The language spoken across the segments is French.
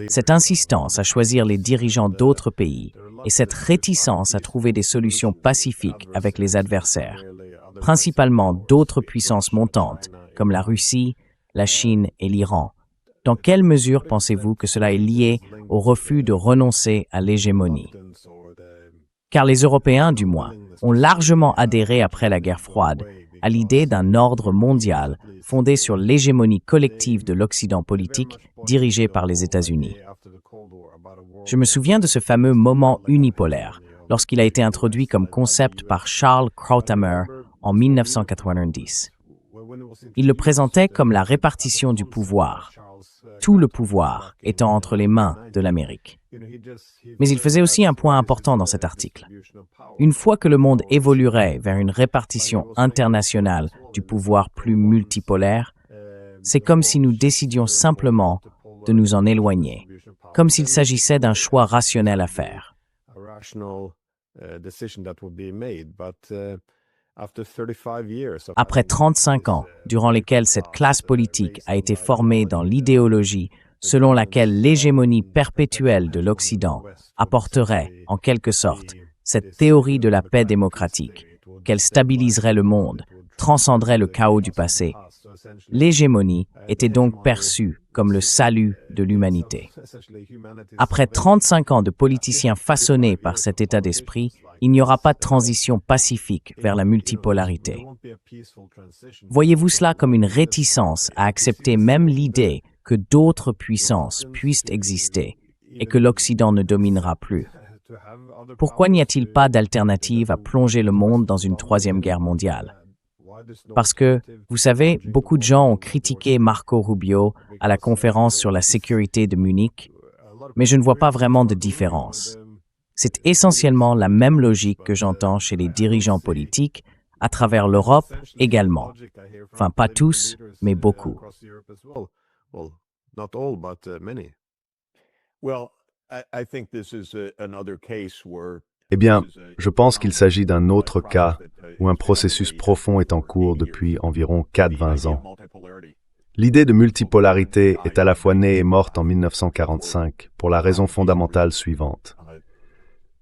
Cette insistance à choisir les dirigeants d'autres pays et cette réticence à trouver des solutions pacifiques avec les adversaires, principalement d'autres puissances montantes comme la Russie, la Chine et l'Iran. Dans quelle mesure pensez-vous que cela est lié au refus de renoncer à l'hégémonie? Car les Européens, du moins, ont largement adhéré après la guerre froide à l'idée d'un ordre mondial fondé sur l'hégémonie collective de l'Occident politique dirigé par les États-Unis. Je me souviens de ce fameux moment unipolaire lorsqu'il a été introduit comme concept par Charles Krauthammer en 1990. Il le présentait comme la répartition du pouvoir, tout le pouvoir étant entre les mains de l'Amérique. Mais il faisait aussi un point important dans cet article. Une fois que le monde évoluerait vers une répartition internationale du pouvoir plus multipolaire, c'est comme si nous décidions simplement de nous en éloigner, comme s'il s'agissait d'un choix rationnel à faire. Après 35 ans, durant lesquels cette classe politique a été formée dans l'idéologie selon laquelle l'hégémonie perpétuelle de l'Occident apporterait, en quelque sorte, cette théorie de la paix démocratique, qu'elle stabiliserait le monde, transcenderait le chaos du passé. L'hégémonie était donc perçue comme le salut de l'humanité. Après 35 ans de politiciens façonnés par cet état d'esprit, il n'y aura pas de transition pacifique vers la multipolarité. Voyez-vous cela comme une réticence à accepter même l'idée que d'autres puissances puissent exister et que l'Occident ne dominera plus? Pourquoi n'y a-t-il pas d'alternative à plonger le monde dans une troisième guerre mondiale? Parce que, vous savez, beaucoup de gens ont critiqué Marco Rubio à la conférence sur la sécurité de Munich, mais je ne vois pas vraiment de différence. C'est essentiellement la même logique que j'entends chez les dirigeants politiques, à travers l'Europe également. Enfin, pas tous, mais beaucoup. Eh bien, je pense qu'il s'agit d'un autre cas où un processus profond est en cours depuis environ 4-20 ans. L'idée de multipolarité est à la fois née et morte en 1945 pour la raison fondamentale suivante.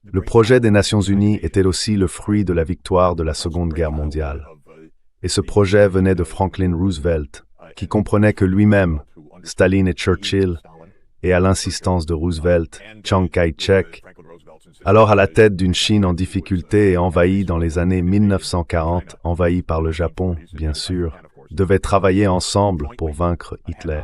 Le projet des Nations Unies était aussi le fruit de la victoire de la Seconde Guerre mondiale. Et ce projet venait de Franklin Roosevelt, qui comprenait que lui-même, Staline et Churchill, et à l'insistance de Roosevelt, Chiang Kai-shek, alors à la tête d'une Chine en difficulté et envahie dans les années 1940, envahie par le Japon, bien sûr, devaient travailler ensemble pour vaincre Hitler.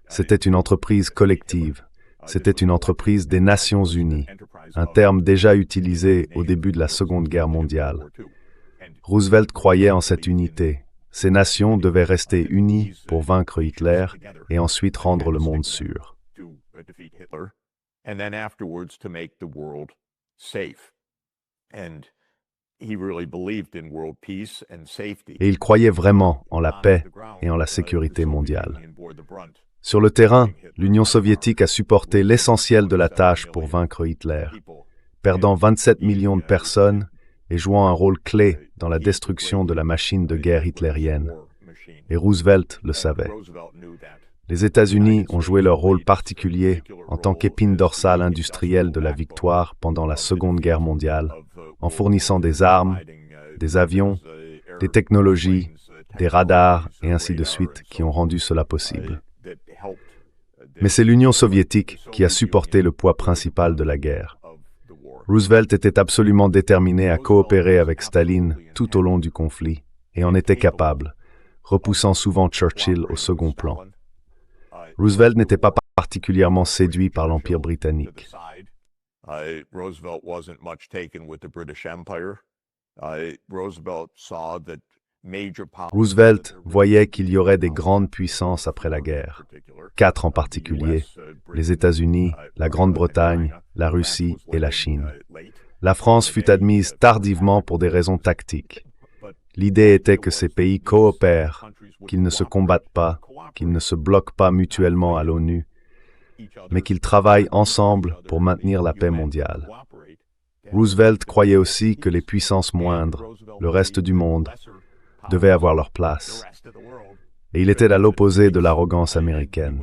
C'était une entreprise collective, c'était une entreprise des Nations Unies, un terme déjà utilisé au début de la Seconde Guerre mondiale. Roosevelt croyait en cette unité. Ces nations devaient rester unies pour vaincre Hitler et ensuite rendre le monde sûr. Et il croyait vraiment en la paix et en la sécurité mondiale. Sur le terrain, l'Union soviétique a supporté l'essentiel de la tâche pour vaincre Hitler, perdant 27 millions de personnes et jouant un rôle clé dans la destruction de la machine de guerre hitlérienne. Et Roosevelt le savait. Les États-Unis ont joué leur rôle particulier en tant qu'épine dorsale industrielle de la victoire pendant la Seconde Guerre mondiale, en fournissant des armes, des avions, des technologies, des radars et ainsi de suite qui ont rendu cela possible. Mais c'est l'Union soviétique qui a supporté le poids principal de la guerre. Roosevelt était absolument déterminé à coopérer avec Staline tout au long du conflit et en était capable, repoussant souvent Churchill au second plan. Roosevelt n'était pas particulièrement séduit par l'Empire britannique. Roosevelt voyait qu'il y aurait des grandes puissances après la guerre, 4 en particulier, les États-Unis, la Grande-Bretagne, la Russie et la Chine. La France fut admise tardivement pour des raisons tactiques. L'idée était que ces pays coopèrent, qu'ils ne se combattent pas, qu'ils ne se bloquent pas mutuellement à l'ONU, mais qu'ils travaillent ensemble pour maintenir la paix mondiale. Roosevelt croyait aussi que les puissances moindres, le reste du monde, devaient avoir leur place. Et il était à l'opposé de l'arrogance américaine.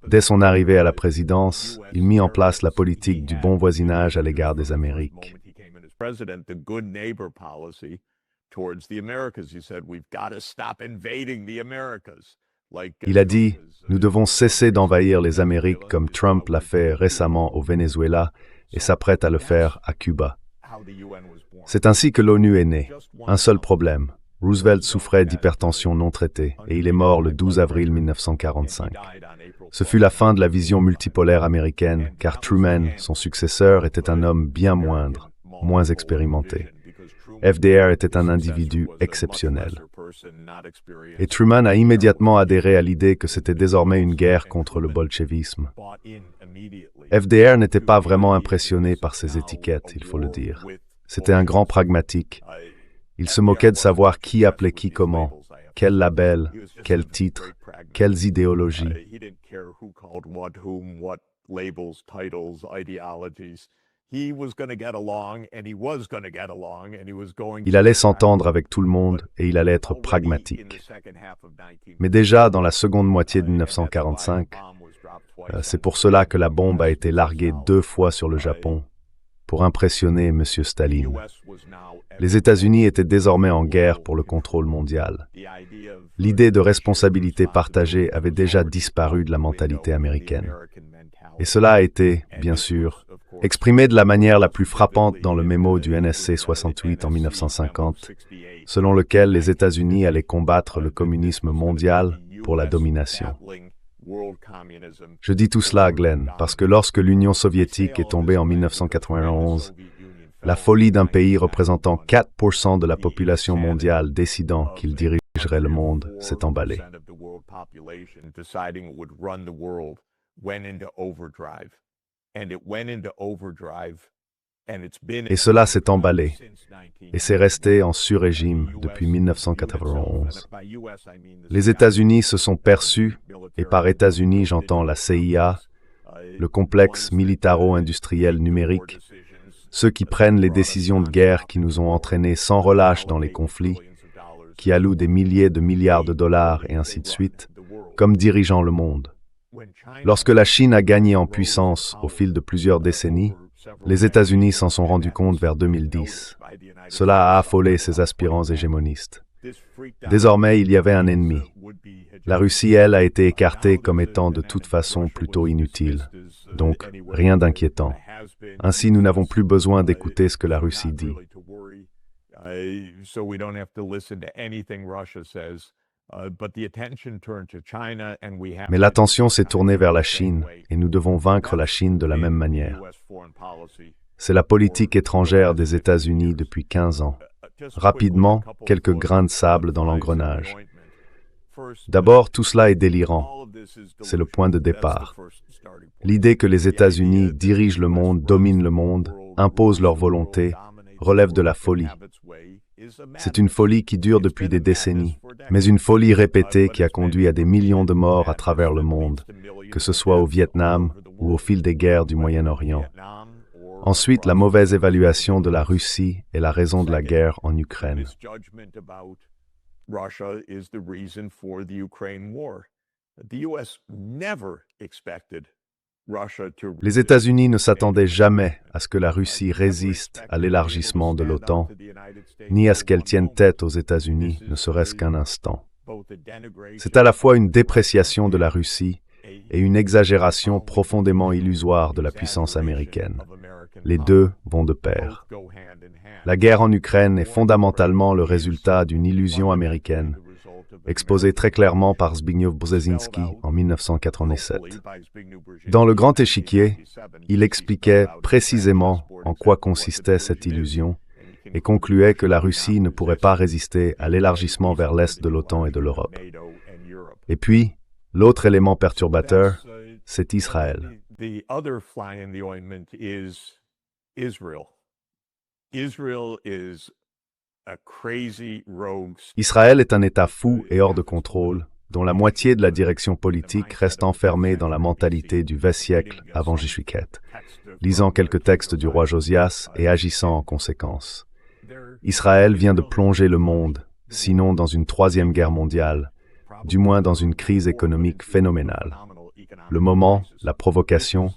Dès son arrivée à la présidence, il mit en place la politique du bon voisinage à l'égard des Amériques. Il a dit « Nous devons cesser d'envahir les Amériques comme Trump l'a fait récemment au Venezuela et s'apprête à le faire à Cuba. » C'est ainsi que l'ONU est née. Un seul problème. Roosevelt souffrait d'hypertension non traitée et il est mort le 12 avril 1945. Ce fut la fin de la vision multipolaire américaine, car Truman, son successeur, était un homme bien moindre, moins expérimenté. FDR était un individu exceptionnel. Et Truman a immédiatement adhéré à l'idée que c'était désormais une guerre contre le bolchevisme. FDR n'était pas vraiment impressionné par ces étiquettes, il faut le dire. C'était un grand pragmatique. Il se moquait de savoir qui appelait qui comment, quel label, quel titre, quelles idéologies. Il allait s'entendre avec tout le monde et il allait être pragmatique. Mais déjà dans la seconde moitié de 1945, c'est pour cela que la bombe a été larguée 2 fois sur le Japon, pour impressionner M. Staline. Les États-Unis étaient désormais en guerre pour le contrôle mondial. L'idée de responsabilité partagée avait déjà disparu de la mentalité américaine. Et cela a été, bien sûr, exprimé de la manière la plus frappante dans le mémo du NSC 68 en 1950, selon lequel les États-Unis allaient combattre le communisme mondial pour la domination. Je dis tout cela, Glenn, parce que lorsque l'Union soviétique est tombée en 1991, la folie d'un pays représentant 4% de la population mondiale décidant qu'il dirigerait le monde s'est emballée. Et cela s'est emballé, et c'est resté en sur-régime depuis 1991. Les États-Unis se sont perçus, et par États-Unis j'entends la CIA, le complexe militaro-industriel numérique, ceux qui prennent les décisions de guerre qui nous ont entraînés sans relâche dans les conflits, qui allouent des milliers de milliards de dollars et ainsi de suite, comme dirigeant le monde. Lorsque la Chine a gagné en puissance au fil de plusieurs décennies, les États-Unis s'en sont rendus compte vers 2010. Cela a affolé ces aspirants hégémonistes. Désormais, il y avait un ennemi. La Russie, elle, a été écartée comme étant de toute façon plutôt inutile. Donc, rien d'inquiétant. Ainsi, nous n'avons plus besoin d'écouter ce que la Russie dit. Mais l'attention s'est tournée vers la Chine, et nous devons vaincre la Chine de la même manière. C'est la politique étrangère des États-Unis depuis 15 ans. Rapidement, quelques grains de sable dans l'engrenage. D'abord, tout cela est délirant. C'est le point de départ. L'idée que les États-Unis dirigent le monde, dominent le monde, imposent leur volonté, relève de la folie. C'est une folie qui dure depuis des décennies, mais une folie répétée qui a conduit à des millions de morts à travers le monde, que ce soit au Vietnam ou au fil des guerres du Moyen-Orient. Ensuite, la mauvaise évaluation de la Russie est la raison de la guerre en Ukraine. Les États-Unis ne s'attendaient jamais à ce que la Russie résiste à l'élargissement de l'OTAN, ni à ce qu'elle tienne tête aux États-Unis, ne serait-ce qu'un instant. C'est à la fois une dépréciation de la Russie et une exagération profondément illusoire de la puissance américaine. Les deux vont de pair. La guerre en Ukraine est fondamentalement le résultat d'une illusion américaine, exposée très clairement par Zbigniew Brzezinski en 1987. Dans Le Grand Échiquier, il expliquait précisément en quoi consistait cette illusion et concluait que la Russie ne pourrait pas résister à l'élargissement vers l'est de l'OTAN et de l'Europe. Et puis, l'autre élément perturbateur, c'est Israël. Israël est un État fou et hors de contrôle, dont la moitié de la direction politique reste enfermée dans la mentalité du XX siècle avant Jésus-Christ, lisant quelques textes du roi Josias et agissant en conséquence. Israël vient de plonger le monde, sinon dans une troisième guerre mondiale, du moins dans une crise économique phénoménale. Le moment, la provocation,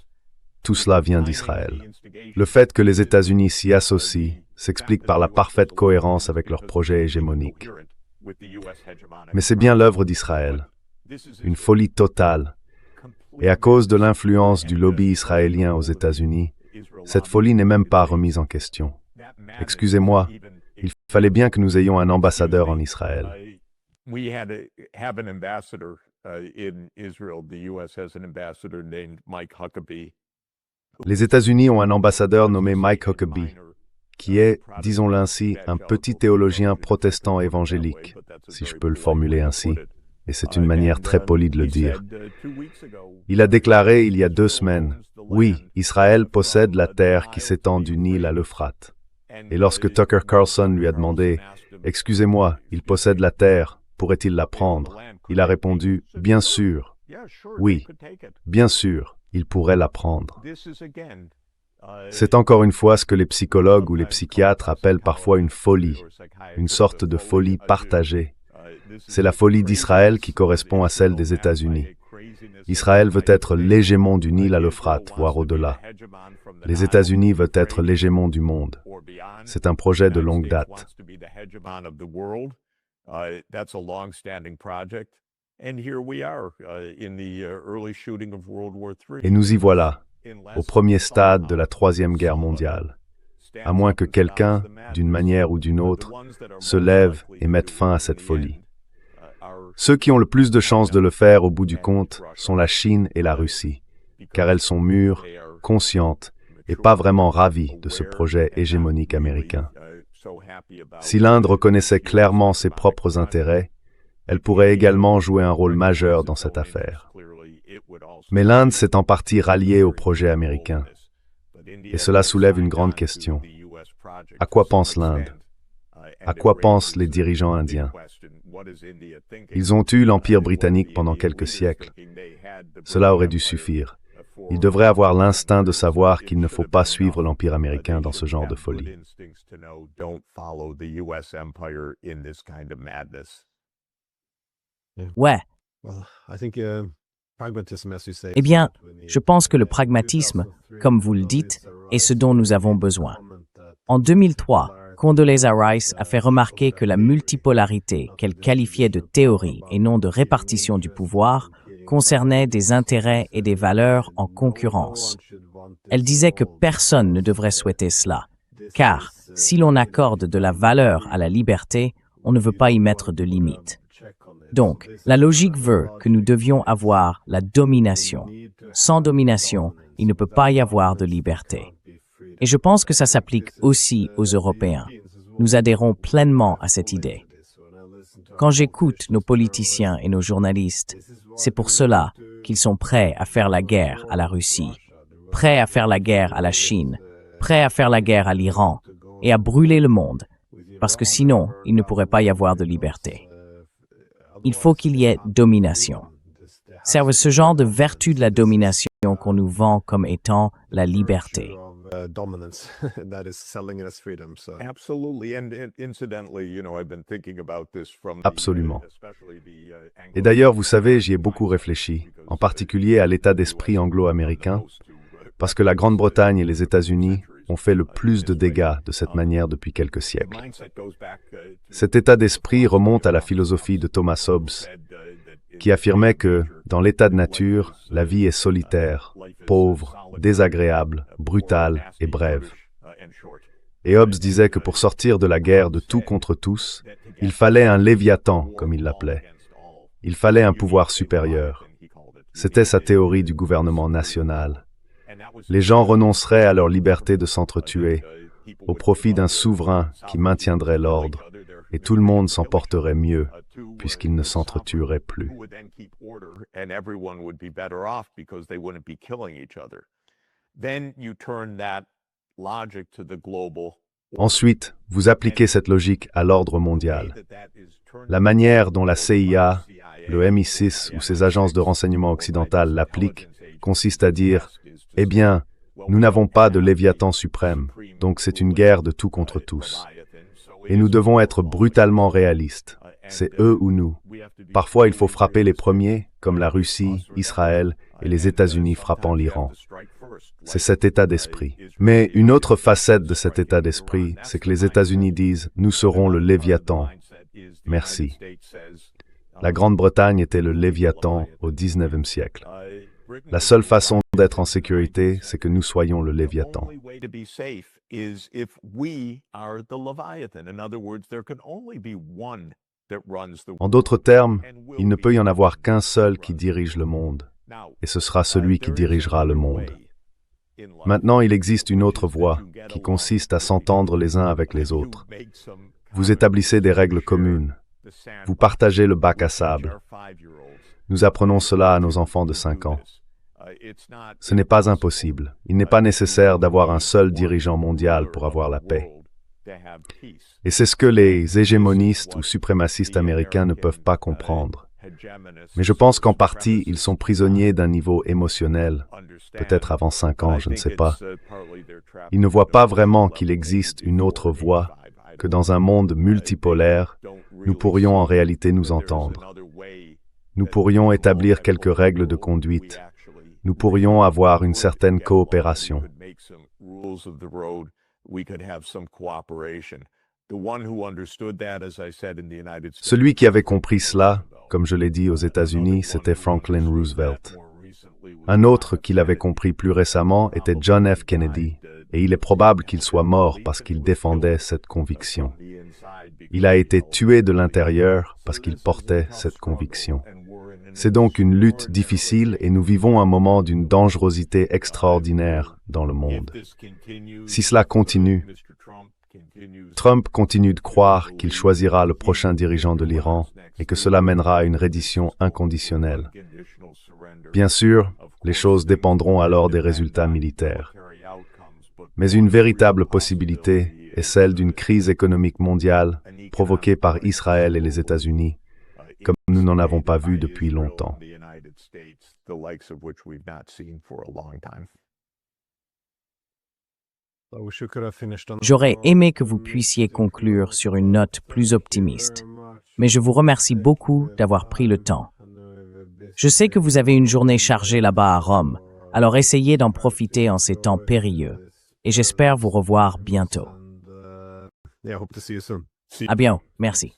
tout cela vient d'Israël. Le fait que les États-Unis s'y associent s'explique par la parfaite cohérence avec leur projet hégémonique. Mais c'est bien l'œuvre d'Israël, une folie totale. Et à cause de l'influence du lobby israélien aux États-Unis, cette folie n'est même pas remise en question. Excusez-moi, il fallait bien que nous ayons un ambassadeur en Israël. Les États-Unis ont un ambassadeur nommé Mike Huckabee, qui est, disons-le ainsi, un petit théologien protestant évangélique, si je peux le formuler ainsi, et c'est une manière très polie de le dire. Il a déclaré il y a 2 semaines, « Oui, Israël possède la terre qui s'étend du Nil à l'Euphrate. » Et lorsque Tucker Carlson lui a demandé, « Excusez-moi, il possède la terre, pourrait-il la prendre ?» Il a répondu, « Bien sûr, oui, bien sûr, il pourrait la prendre. » C'est encore une fois ce que les psychologues ou les psychiatres appellent parfois une folie, une sorte de folie partagée. C'est la folie d'Israël qui correspond à celle des États-Unis. Israël veut être l'hégémon du Nil à l'Euphrate, voire au-delà. Les États-Unis veulent être l'hégémon du monde. C'est un projet de longue date. Et nous y voilà, au premier stade de la Troisième Guerre mondiale, à moins que quelqu'un, d'une manière ou d'une autre, se lève et mette fin à cette folie. Ceux qui ont le plus de chances de le faire au bout du compte sont la Chine et la Russie, car elles sont mûres, conscientes et pas vraiment ravies de ce projet hégémonique américain. Si l'Inde reconnaissait clairement ses propres intérêts, elle pourrait également jouer un rôle majeur dans cette affaire. Mais l'Inde s'est en partie ralliée au projet américain, et cela soulève une grande question. À quoi pense l'Inde? À quoi pensent les dirigeants indiens? Ils ont eu l'Empire britannique pendant quelques siècles. Cela aurait dû suffire. Ils devraient avoir l'instinct de savoir qu'il ne faut pas suivre l'Empire américain dans ce genre de folie. Ouais. Eh bien, je pense que le pragmatisme, comme vous le dites, est ce dont nous avons besoin. En 2003, Condoleezza Rice a fait remarquer que la multipolarité, qu'elle qualifiait de théorie et non de répartition du pouvoir, concernait des intérêts et des valeurs en concurrence. Elle disait que personne ne devrait souhaiter cela, car si l'on accorde de la valeur à la liberté, on ne veut pas y mettre de limites. Donc, la logique veut que nous devions avoir la domination. Sans domination, il ne peut pas y avoir de liberté. Et je pense que ça s'applique aussi aux Européens. Nous adhérons pleinement à cette idée. Quand j'écoute nos politiciens et nos journalistes, c'est pour cela qu'ils sont prêts à faire la guerre à la Russie, prêts à faire la guerre à la Chine, prêts à faire la guerre à l'Iran et à brûler le monde, parce que sinon, il ne pourrait pas y avoir de liberté. Il faut qu'il y ait domination. C'est ce genre de vertu de la domination qu'on nous vend comme étant la liberté. Absolument. Et d'ailleurs, vous savez, j'y ai beaucoup réfléchi, en particulier à l'état d'esprit anglo-américain, parce que la Grande-Bretagne et les États-Unis ont fait le plus de dégâts de cette manière depuis quelques siècles. Cet état d'esprit remonte à la philosophie de Thomas Hobbes, qui affirmait que, dans l'état de nature, la vie est solitaire, pauvre, désagréable, brutale et brève. Et Hobbes disait que pour sortir de la guerre de tout contre tous, il fallait un léviathan, comme il l'appelait. Il fallait un pouvoir supérieur. C'était sa théorie du gouvernement national. Les gens renonceraient à leur liberté de s'entretuer au profit d'un souverain qui maintiendrait l'ordre, et tout le monde s'en porterait mieux, puisqu'il ne s'entretuerait plus. Ensuite, vous appliquez cette logique à l'ordre mondial. La manière dont la CIA, le MI6 ou ces agences de renseignement occidentales l'appliquent consiste à dire « Eh bien, nous n'avons pas de Léviathan suprême, donc c'est une guerre de tout contre tous. Et nous devons être brutalement réalistes. c'est eux ou nous. Parfois, il faut frapper les premiers, comme la Russie, Israël et les États-Unis frappant l'Iran. C'est cet état d'esprit. Mais une autre facette de cet état d'esprit, c'est que les États-Unis disent « Nous serons le Léviathan. Merci ». La Grande-Bretagne était le Léviathan au XIXe siècle. La seule façon d'être en sécurité, c'est que nous soyons le Léviathan. En d'autres termes, il ne peut y en avoir qu'un seul qui dirige le monde, et ce sera celui qui dirigera le monde. Maintenant, il existe une autre voie, qui consiste à s'entendre les uns avec les autres. Vous établissez des règles communes. Vous partagez le bac à sable. Nous apprenons cela à nos enfants de 5 ans. Ce n'est pas impossible. Il n'est pas nécessaire d'avoir un seul dirigeant mondial pour avoir la paix. Et c'est ce que les hégémonistes ou suprémacistes américains ne peuvent pas comprendre. Mais je pense qu'en partie, ils sont prisonniers d'un niveau émotionnel, peut-être avant 5 ans, je ne sais pas. Ils ne voient pas vraiment qu'il existe une autre voie, que dans un monde multipolaire, nous pourrions en réalité nous entendre. Nous pourrions établir quelques règles de conduite. Nous pourrions avoir une certaine coopération. Celui qui avait compris cela, comme je l'ai dit aux États-Unis, c'était Franklin Roosevelt. Un autre qui l'avait compris plus récemment était John F. Kennedy, et il est probable qu'il soit mort parce qu'il défendait cette conviction. Il a été tué de l'intérieur parce qu'il portait cette conviction. C'est donc une lutte difficile et nous vivons un moment d'une dangerosité extraordinaire dans le monde. Si cela continue, Trump continue de croire qu'il choisira le prochain dirigeant de l'Iran et que cela mènera à une reddition inconditionnelle. Bien sûr, les choses dépendront alors des résultats militaires. Mais une véritable possibilité est celle d'une crise économique mondiale provoquée par Israël et les États-Unis, comme nous n'en avons pas vu depuis longtemps. J'aurais aimé que vous puissiez conclure sur une note plus optimiste, mais je vous remercie beaucoup d'avoir pris le temps. Je sais que vous avez une journée chargée là-bas à Rome, alors essayez d'en profiter en ces temps périlleux, et j'espère vous revoir bientôt. À bientôt, merci.